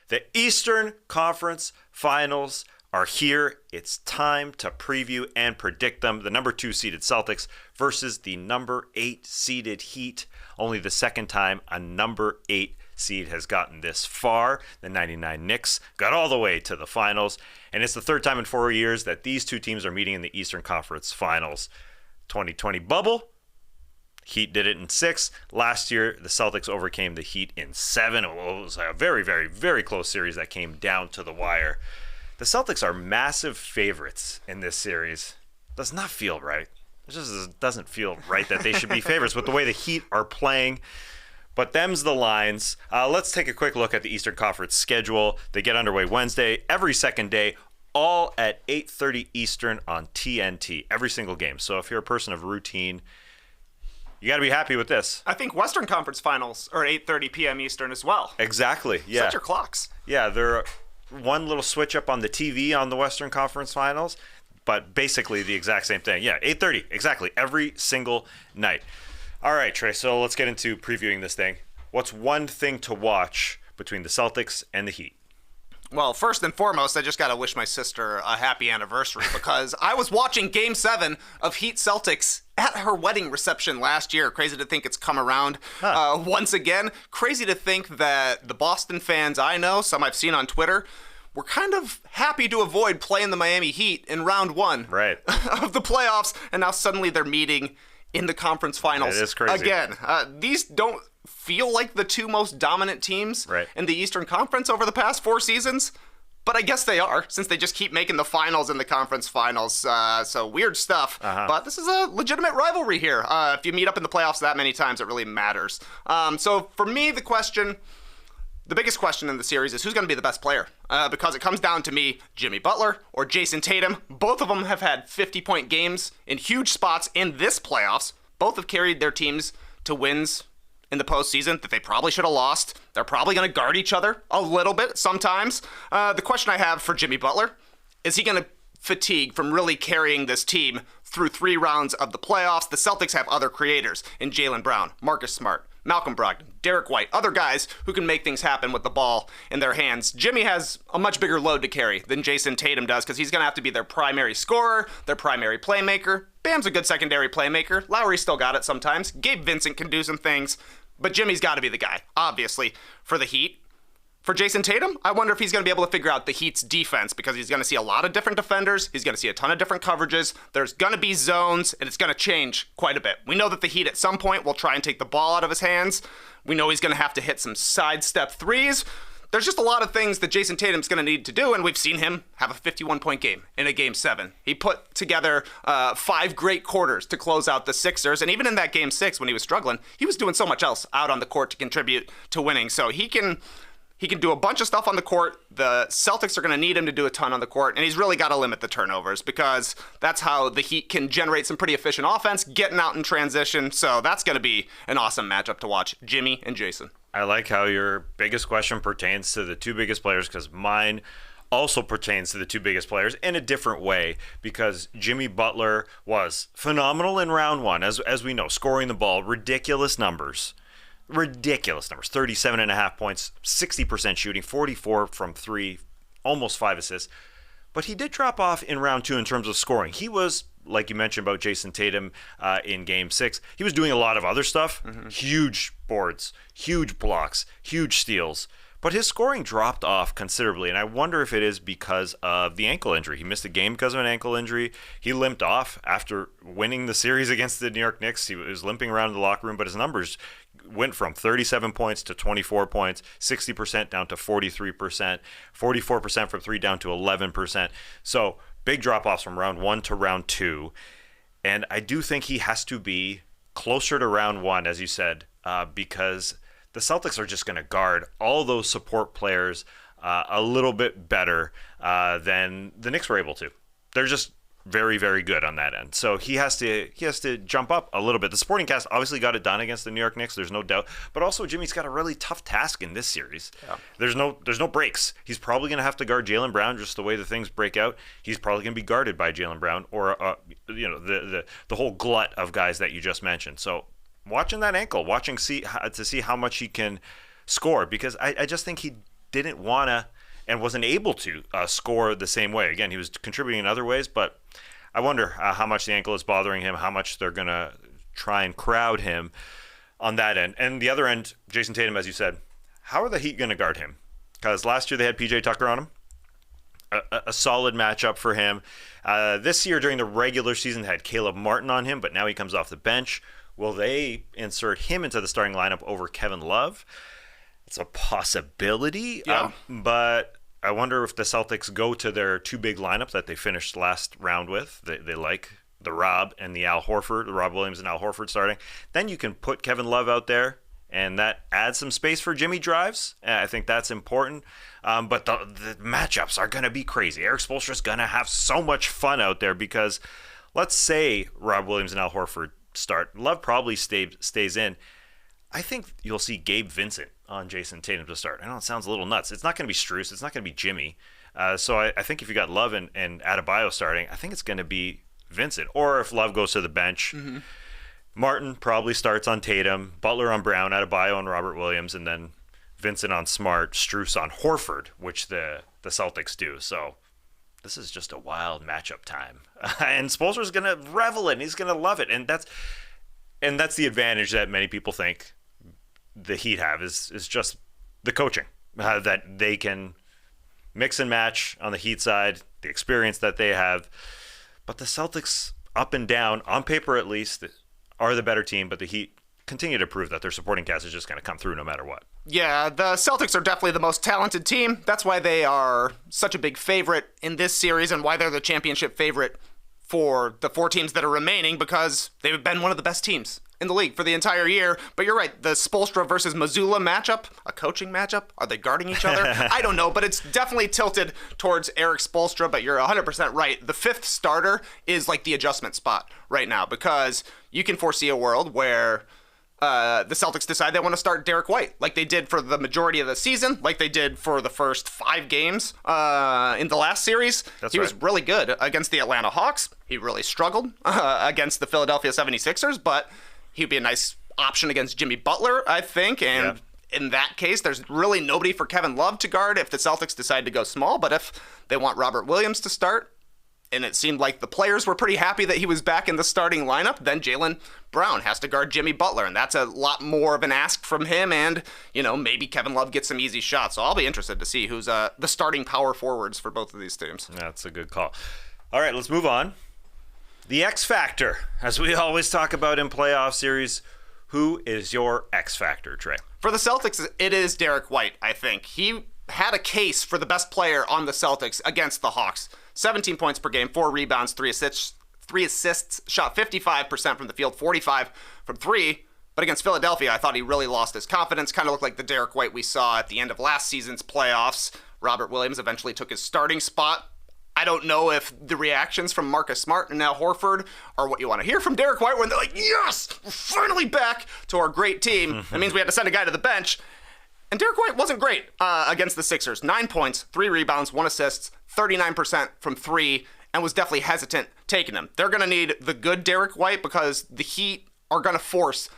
The Eastern Conference Finals are here. It's time to preview and predict them. The number 2 seeded Celtics versus the number 8 seeded Heat. Only the second time a number 8 seed has gotten this far. The 99 Knicks got all the way to the finals. And it's the third time in 4 years that these two teams are meeting in the Eastern Conference Finals. 2020 bubble. Heat did it in 6. Last year, the Celtics overcame the Heat in 7. It was a very, very, very close series that came down to the wire. The Celtics are massive favorites in this series. Does not feel right. It just doesn't feel right that they should be favorites with the way the Heat are playing. But them's the lines. Let's take a quick look at the Eastern Conference schedule. They get underway Wednesday, every second day, all at 8:30 Eastern on TNT, every single game. So if you're a person of routine, you got to be happy with this. I think Western Conference Finals are 8:30 p.m. Eastern as well. Exactly, yeah. Set your clocks. Yeah, they're one little switch up on the TV on the Western Conference Finals, but basically the exact same thing. Yeah, 8:30, exactly, every single night. All right, Trey, so let's get into previewing this thing. What's one thing to watch between the Celtics and the Heat? Well, first and foremost, I just got to wish my sister a happy anniversary because I was watching Game 7 of Heat Celtics at her wedding reception last year. Crazy to think it's come around once again. Crazy to think that the Boston fans I know, some I've seen on Twitter, were kind of happy to avoid playing the Miami Heat in round 1 of the playoffs, and now suddenly they're meeting in the conference finals. It is crazy. Again, these don't feel like the two most dominant teams in the Eastern Conference over the past 4 seasons, but I guess they are, since they just keep making the finals in the conference finals. So weird stuff. But this is a legitimate rivalry here. If you meet up in the playoffs that many times, it really matters. So for me, the biggest question in the series is who's going to be the best player? Because it comes down to me, Jimmy Butler or Jason Tatum. Both of them have had 50-point games in huge spots in this playoffs. Both have carried their teams to wins in the postseason that they probably should have lost. They're probably going to guard each other a little bit sometimes. The question I have for Jimmy Butler, is he going to fatigue from really carrying this team through 3 rounds of the playoffs? The Celtics have other creators in Jaylen Brown, Marcus Smart, Malcolm Brogdon, Derek White, other guys who can make things happen with the ball in their hands. Jimmy has a much bigger load to carry than Jason Tatum does because he's going to have to be their primary scorer, their primary playmaker. Bam's a good secondary playmaker. Lowry's still got it sometimes. Gabe Vincent can do some things. But Jimmy's got to be the guy, obviously, for the Heat. For Jason Tatum, I wonder if he's going to be able to figure out the Heat's defense because he's going to see a lot of different defenders. He's going to see a ton of different coverages. There's going to be zones, and it's going to change quite a bit. We know that the Heat at some point will try and take the ball out of his hands. We know he's going to have to hit some sidestep threes. There's just a lot of things that Jason Tatum's going to need to do, and we've seen him have a 51-point game in a Game 7. He put together 5 great quarters to close out the Sixers, and even in that Game 6 when he was struggling, he was doing so much else out on the court to contribute to winning. So he can do a bunch of stuff on the court. The Celtics are going to need him to do a ton on the court, and he's really got to limit the turnovers because that's how the Heat can generate some pretty efficient offense, getting out in transition. So that's going to be an awesome matchup to watch, Jimmy and Jason. I like how your biggest question pertains to the 2 biggest players because mine also pertains to the 2 biggest players in a different way because Jimmy Butler was phenomenal in round 1, as we know, scoring the ball, ridiculous numbers, 37.5 points, 60% shooting, 44 from 3, almost 5 assists. But he did drop off in round 2 in terms of scoring. He was, like you mentioned about Jason Tatum in Game 6, he was doing a lot of other stuff, huge boards, huge blocks, huge steals. But his scoring dropped off considerably, and I wonder if it is because of the ankle injury. He missed a game because of an ankle injury. He limped off after winning the series against the New York Knicks. He was limping around in the locker room, but his numbers went from 37 points to 24 points, 60% down to 43%, 44% from 3 down to 11%. So big drop-offs from round 1 to round 2. And I do think he has to be closer to round 1, as you said, because the Celtics are just going to guard all those support players a little bit better than the Knicks were able to. They're just very, very good on that end. So he has to jump up a little bit. The supporting cast obviously got it done against the New York Knicks. There's no doubt. But also Jimmy's got a really tough task in this series. Yeah. There's no breaks. He's probably going to have to guard Jaylen Brown just the way the things break out. He's probably going to be guarded by Jaylen Brown or the whole glut of guys that you just mentioned. So watching that ankle, to see how much he can score, because I just think he didn't want to and wasn't able to score the same way. Again, he was contributing in other ways, but I wonder how much the ankle is bothering him, how much they're going to try and crowd him on that end. And the other end, Jason Tatum, as you said, how are the Heat going to guard him? Because last year they had PJ Tucker on him. A solid matchup for him. This year during the regular season they had Caleb Martin on him, but now he comes off the bench. Will they insert him into the starting lineup over Kevin Love? It's a possibility, but I wonder if the Celtics go to their two big lineup that they finished last round with. They like the Rob and the Al Horford, the Rob Williams and Al Horford starting. Then you can put Kevin Love out there, and that adds some space for Jimmy drives. I think that's important. But the matchups are going to be crazy. Eric Spoelstra's going to have so much fun out there because let's say Rob Williams and Al Horford start. Love probably stays in. I think you'll see Gabe Vincent on Jason Tatum to start. I know it sounds a little nuts. It's not going to be Strus. It's not going to be Jimmy. So I think if you got Love and Adebayo starting, I think it's going to be Vincent. Or if Love goes to the bench, Martin probably starts on Tatum, Butler on Brown, Adebayo on Robert Williams, and then Vincent on Smart, Strus on Horford, which the Celtics do. So this is just a wild matchup time. And Spoelstra's going to revel in. He's going to love it. And that's the advantage that many people think the Heat have is just the coaching, that they can mix and match on the Heat side, the experience that they have. But the Celtics, up and down, on paper at least, are the better team, but the Heat continue to prove that their supporting cast is just going to come through no matter what. Yeah, the Celtics are definitely the most talented team. That's why they are such a big favorite in this series and why they're the championship favorite for the four teams that are remaining, because they've been one of the best teams in the league for the entire year. But you're right, the Spoelstra versus Mazzulla matchup, a coaching matchup, are they guarding each other? I don't know, but it's definitely tilted towards Eric Spoelstra. But you're 100% right. The fifth starter is like the adjustment spot right now, because you can foresee a world where the Celtics decide they want to start Derek White, like they did for the majority of the season, like they did for the first 5 games in the last series. He was really good against the Atlanta Hawks. He really struggled against the Philadelphia 76ers, but he'd be a nice option against Jimmy Butler, I think. And in that case, there's really nobody for Kevin Love to guard if the Celtics decide to go small. But if they want Robert Williams to start, and it seemed like the players were pretty happy that he was back in the starting lineup, then Jaylen Brown has to guard Jimmy Butler, and that's a lot more of an ask from him, and, maybe Kevin Love gets some easy shots. So I'll be interested to see who's the starting power forwards for both of these teams. That's a good call. All right, let's move on. The X Factor, as we always talk about in playoff series. Who is your X Factor, Trey? For the Celtics, it is Derek White, I think. He had a case for the best player on the Celtics against the Hawks. 17 points per game, 4 rebounds, 3 assists, shot 55% from the field, 45 from 3. But against Philadelphia, I thought he really lost his confidence. Kind of looked like the Derek White we saw at the end of last season's playoffs. Robert Williams eventually took his starting spot. I don't know if the reactions from Marcus Smart and now Horford are what you want to hear from Derek White when they're like, yes, we're finally back to our great team. That means we had to send a guy to the bench. And Derek White wasn't great against the Sixers. 9 points, 3 rebounds, 1 assist, 39% from 3, and was definitely hesitant taking them. They're going to need the good Derek White because the Heat are going to force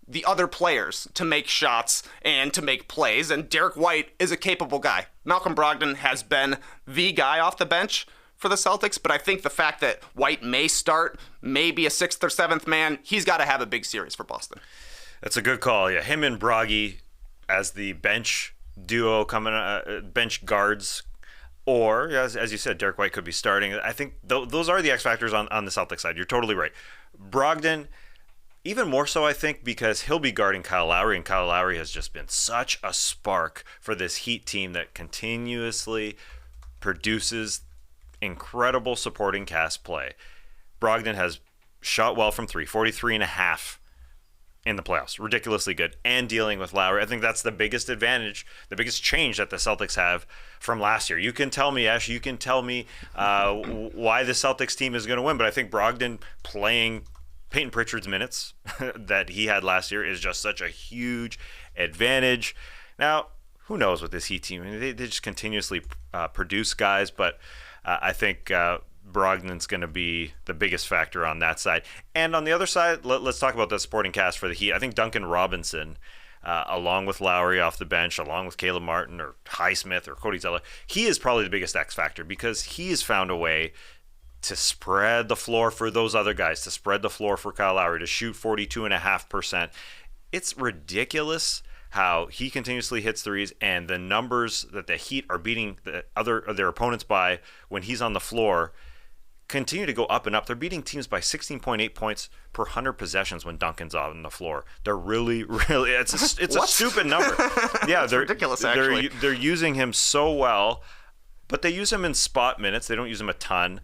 the other players to make shots and to make plays, and Derek White is a capable guy. Malcolm Brogdon has been the guy off the bench for the Celtics, but I think the fact that White may start, maybe a 6th or 7th man, he's got to have a big series for Boston. That's a good call. Yeah, him and Broggy as the bench duo coming, bench guards, or as you said, Derek White could be starting. I think those are the X factors on the Celtics side. You're totally right. Brogdon, even more so, I think, because he'll be guarding Kyle Lowry, and Kyle Lowry has just been such a spark for this Heat team that continuously produces incredible supporting cast play. Brogdon has shot well from 3, 43.5 in the playoffs. Ridiculously good. And dealing with Lowry. I think that's the biggest advantage, the biggest change that the Celtics have from last year. You can tell me, Ash, you can tell me why the Celtics team is going to win, but I think Brogdon playing Peyton Pritchard's minutes that he had last year is just such a huge advantage. Now, who knows with this Heat team? I mean, they just continuously produce guys, but I think Brogdon's going to be the biggest factor on that side. And on the other side, let's talk about the supporting cast for the Heat. I think Duncan Robinson along with Lowry off the bench, along with Caleb Martin or Highsmith or Cody Zeller. He is probably the biggest X factor because he has found a way to spread the floor for those other guys, to spread the floor for Kyle Lowry, to shoot 42.5%. It's ridiculous how he continuously hits threes, and the numbers that the Heat are beating their opponents by when he's on the floor continue to go up and up. They're beating teams by 16.8 points per 100 possessions when Duncan's on the floor. They're really, it's a stupid number. Yeah, they're ridiculous. Actually, they're using him so well, but they use him in spot minutes. They don't use him a ton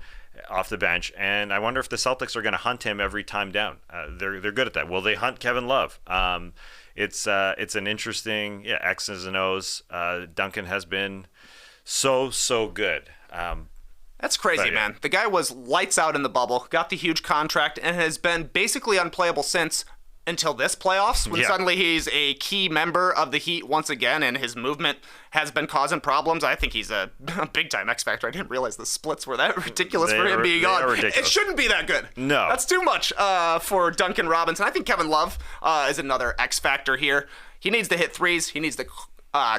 off the bench, and I wonder if the Celtics are going to hunt him every time down. They're good at that. Will they hunt Kevin Love? It's an interesting X's and O's. Duncan has been so good. That's crazy, man. The guy was lights out in the bubble, got the huge contract, and has been basically unplayable since until this playoffs, when suddenly he's a key member of the Heat once again, and his movement has been causing problems. I think he's a big-time X Factor. I didn't realize the splits were that ridiculous for him being on. It shouldn't be that good. No. That's too much for Duncan Robinson. I think Kevin Love is another X Factor here. He needs to hit threes. He needs to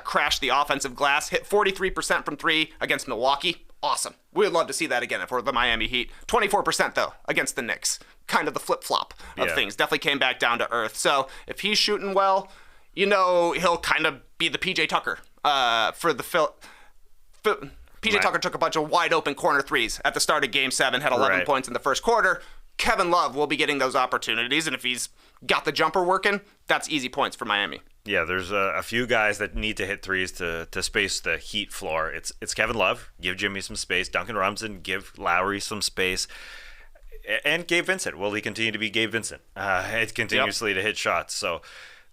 crash the offensive glass, hit 43% from three against Milwaukee. Awesome. We would love to see that again if we're the Miami Heat. 24% though against the Knicks. Kind of the flip-flop of things. Definitely came back down to earth. So if he's shooting well, he'll kind of be the PJ Tucker for the PJ Tucker took a bunch of wide open corner threes at the start of Game 7, had 11 points in the first quarter. Kevin Love will be getting those opportunities, and if he's got the jumper working, that's easy points for Miami. Yeah, there's a few guys that need to hit threes to space the Heat floor. It's Kevin Love, give Jimmy some space. Duncan Robinson, give Lowry some space. And Gabe Vincent. Will he continue to be Gabe Vincent? It's continuously to hit shots. So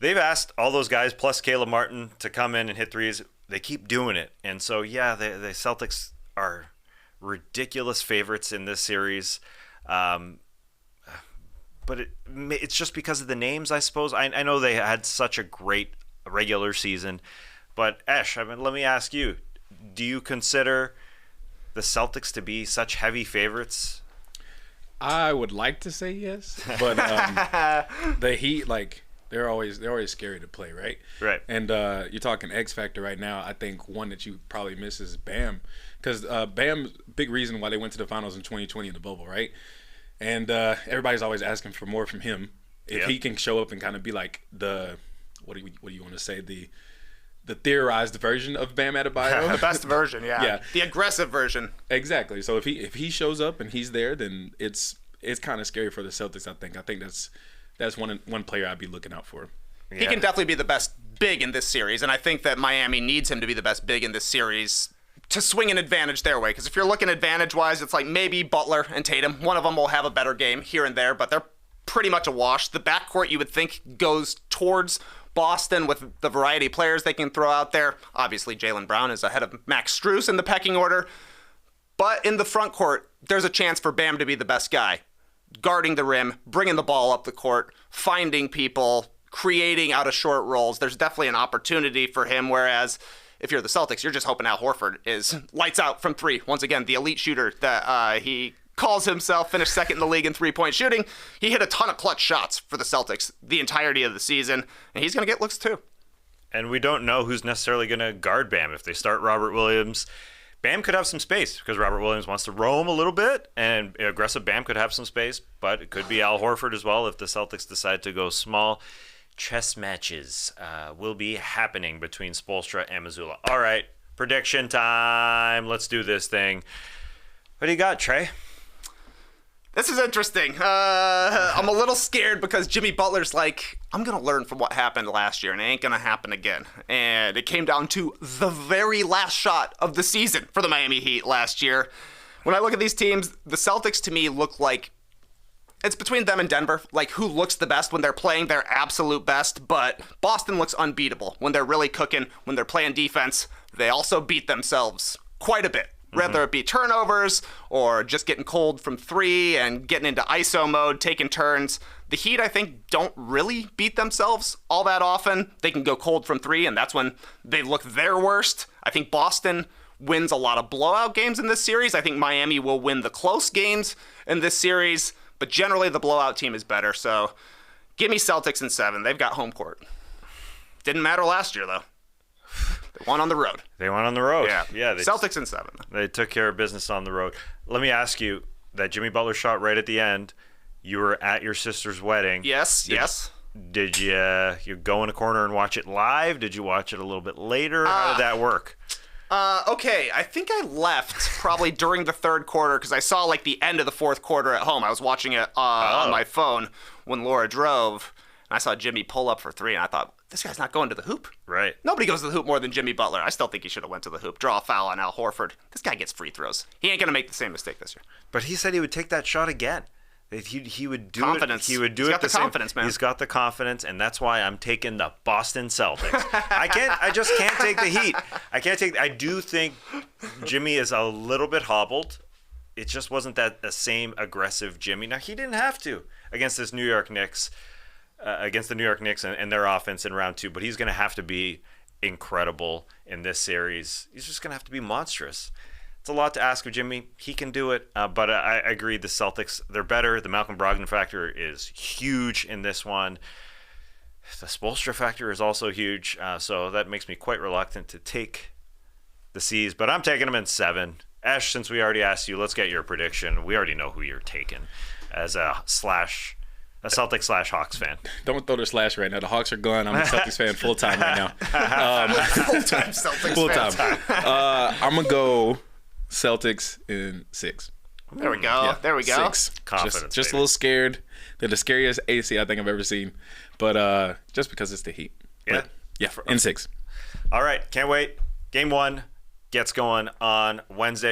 they've asked all those guys, plus Caleb Martin, to come in and hit threes. They keep doing it. And so, the Celtics are ridiculous favorites in this series. But it's just because of the names, I suppose. I know they had such a great regular season. But, Ash, let me ask you, do you consider the Celtics to be such heavy favorites? I would like to say yes, but the Heat, they're always scary to play, right? Right. And you're talking X Factor right now. I think one that you probably miss is Bam, because Bam's big reason why they went to the finals in 2020 in the bubble, right? And everybody's always asking for more from him. If he can show up and kind of be like the what do you want to say, the theorized version of Bam Adebayo, the best version, yeah, the aggressive version, exactly. So if he shows up and he's there, then it's kind of scary for the Celtics. I think that's one player I'd be looking out for. He can definitely be the best big in this series, and I think that Miami needs him to be the best big in this series to swing an advantage their way. Because if you're looking advantage-wise, it's like maybe Butler and Tatum. One of them will have a better game here and there, but they're pretty much a wash. The backcourt, you would think, goes towards Boston with the variety of players they can throw out there. Obviously, Jaylen Brown is ahead of Max Strus in the pecking order. But in the front court, there's a chance for Bam to be the best guy. Guarding the rim, bringing the ball up the court, finding people, creating out of short rolls. There's definitely an opportunity for him, whereas if you're the Celtics, you're just hoping Al Horford is lights out from three. Once again, the elite shooter that he calls himself, finished second in the league in three-point shooting. He hit a ton of clutch shots for the Celtics the entirety of the season, and he's going to get looks too. And we don't know who's necessarily going to guard Bam. If they start Robert Williams, Bam could have some space because Robert Williams wants to roam a little bit, and aggressive Bam could have some space, but it could be Al Horford as well if the Celtics decide to go small. Chess matches will be happening between Spoelstra and Mazzulla. All right, prediction time. Let's do this thing. What do you got, Trey? This is interesting. I'm a little scared because Jimmy Butler's like, I'm going to learn from what happened last year, and it ain't going to happen again. And it came down to the very last shot of the season for the Miami Heat last year. When I look at these teams, the Celtics to me look like it's between them and Denver, like who looks the best when they're playing their absolute best, but Boston looks unbeatable when they're really cooking, when they're playing defense. They also beat themselves quite a bit. Whether it be turnovers or just getting cold from three and getting into ISO mode, taking turns. The Heat, I think, don't really beat themselves all that often. They can go cold from three, and that's when they look their worst. I think Boston wins a lot of blowout games in this series. I think Miami will win the close games in this series, but generally the blowout team is better. So give me Celtics in 7. They've got home court. Didn't matter last year, though. They won on the road. They went on the road. Yeah. They, Celtics in 7. They took care of business on the road. Let me ask you, that Jimmy Butler shot right at the end, you were at your sister's wedding. Yes. Did you go in a corner and watch it live? Did you watch it a little bit later? How did that work? Okay, I think I left probably during the third quarter because I saw like the end of the fourth quarter at home. I was watching it on my phone when Laura drove, and I saw Jimmy pull up for 3, and I thought, this guy's not going to the hoop. Right. Nobody goes to the hoop more than Jimmy Butler. I still think he should have went to the hoop. Draw a foul on Al Horford. This guy gets free throws. He ain't going to make the same mistake this year. But he said he would take that shot again. He would do confidence. He would do He's it got the confidence, man. He's got the confidence, and that's why I'm taking the Boston Celtics. I just can't take the Heat. I do think Jimmy is a little bit hobbled. It just wasn't the same aggressive Jimmy. Now, he didn't have to against this New York Knicks, against the New York Knicks and their offense in round 2, but he's going to have to be incredible in this series. He's just going to have to be monstrous. It's a lot to ask of Jimmy. He can do it, but I agree. The Celtics, they're better. The Malcolm Brogdon factor is huge in this one. The Spoelstra factor is also huge, so that makes me quite reluctant to take the C's, but I'm taking them in 7. Ash, since we already asked you, let's get your prediction. We already know who you're taking as a Celtics/Hawks fan. Don't throw the slash right now. The Hawks are gone. I'm a Celtics fan full-time right now. Full-time Celtics full-time. I'm going to go Celtics in 6. There we go. Yeah, There we go. 6. Confidence, Just a little scared. They're the scariest AC I think I've ever seen. But just because it's the Heat. Yeah. But, yeah, in 6. All right. Can't wait. Game 1 gets going on Wednesday.